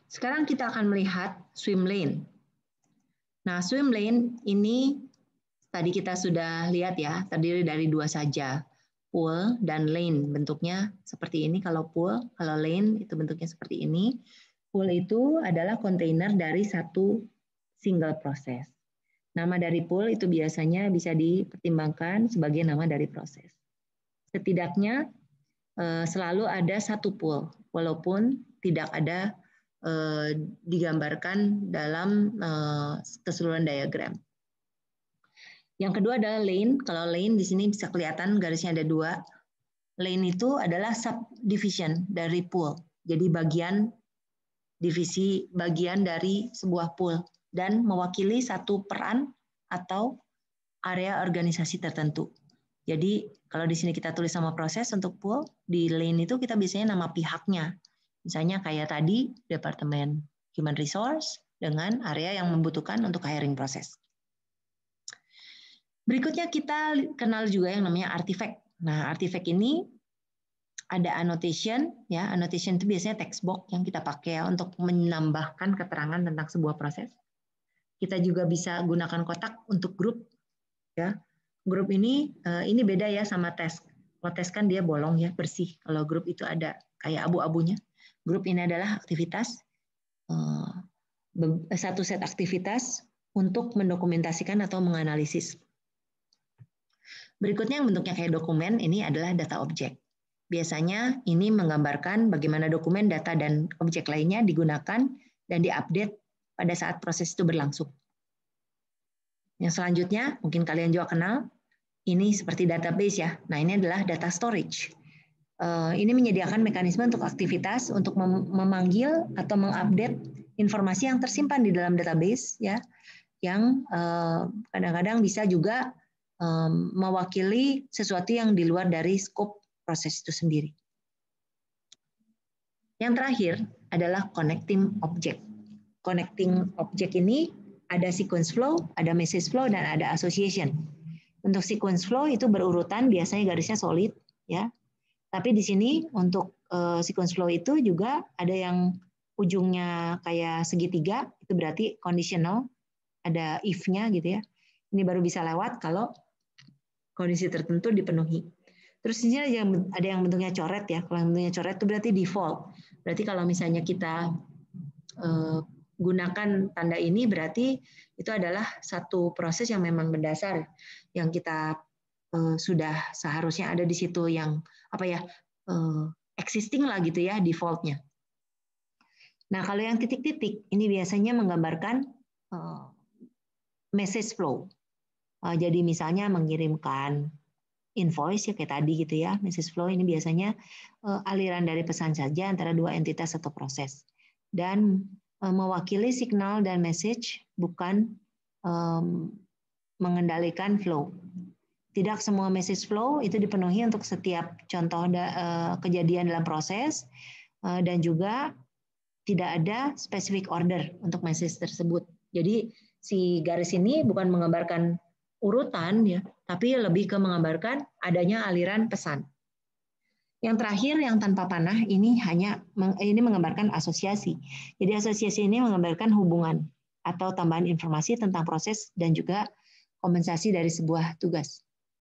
Sekarang kita akan melihat swim lane. Nah, swim lane ini tadi kita sudah lihat ya, terdiri dari dua saja, pool dan lane. Bentuknya seperti ini kalau pool, kalau lane itu bentuknya seperti ini. Pool itu adalah kontainer dari satu single proses. Nama dari pool itu biasanya bisa dipertimbangkan sebagai nama dari proses. Setidaknya selalu ada satu pool, walaupun tidak ada digambarkan dalam keseluruhan diagram. Yang kedua adalah lane. Kalau lane di sini bisa kelihatan garisnya ada dua. Lane itu adalah subdivision dari pool. Jadi divisi bagian dari sebuah pool dan mewakili satu peran atau area organisasi tertentu. Jadi kalau di sini kita tulis nama proses untuk pool, di lane itu kita biasanya nama pihaknya. Misalnya kayak tadi, Departemen Human Resource dengan area yang membutuhkan untuk hiring proses. Berikutnya kita kenal juga yang namanya artifact. Nah, artifact ini ada annotation, ya. Annotation itu biasanya text box yang kita pakai untuk menambahkan keterangan tentang sebuah proses. Kita juga bisa gunakan kotak untuk grup, ya. Grup ini beda ya sama tes. Kalau tes kan dia bolong ya, bersih. Kalau grup itu ada kayak abu-abunya. Grup ini adalah aktivitas, satu set aktivitas untuk mendokumentasikan atau menganalisis. Berikutnya yang bentuknya kayak dokumen, ini adalah data objek. Biasanya ini menggambarkan bagaimana dokumen, data, dan objek lainnya digunakan dan diupdate pada saat proses itu berlangsung. Yang selanjutnya, mungkin kalian juga kenal, ini seperti database ya. Nah, ini adalah data storage. Ini menyediakan mekanisme untuk aktivitas untuk memanggil atau mengupdate informasi yang tersimpan di dalam database ya, yang kadang-kadang bisa juga mewakili sesuatu yang di luar dari skop proses itu sendiri. Yang terakhir adalah connecting object. Connecting object ini ada sequence flow, ada message flow, dan ada association. Untuk sequence flow itu berurutan, biasanya garisnya solid ya. Tapi di sini untuk sequence flow itu juga ada yang ujungnya kayak segitiga, itu berarti conditional, ada if-nya gitu ya. Ini baru bisa lewat kalau kondisi tertentu dipenuhi. Terus di sini ada yang bentuknya coret ya. Kalau yang bentuknya coret itu berarti default. Berarti kalau misalnya kita gunakan tanda ini berarti itu adalah satu proses yang memang mendasar yang kita sudah seharusnya ada di situ yang existing lah gitu ya defaultnya. Nah kalau yang titik-titik ini biasanya menggambarkan message flow. Jadi misalnya mengirimkan invoice ya kayak tadi gitu ya, message flow ini biasanya aliran dari pesan saja antara dua entitas atau proses dan mewakili signal dan message bukan mengendalikan flow. Tidak semua message flow itu dipenuhi untuk setiap contoh kejadian dalam proses dan juga tidak ada specific order untuk message tersebut. Jadi si garis ini bukan menggambarkan urutan ya, tapi lebih ke menggambarkan adanya aliran pesan. Yang terakhir yang tanpa panah ini menggambarkan asosiasi. Jadi asosiasi ini menggambarkan hubungan atau tambahan informasi tentang proses dan juga kompensasi dari sebuah tugas.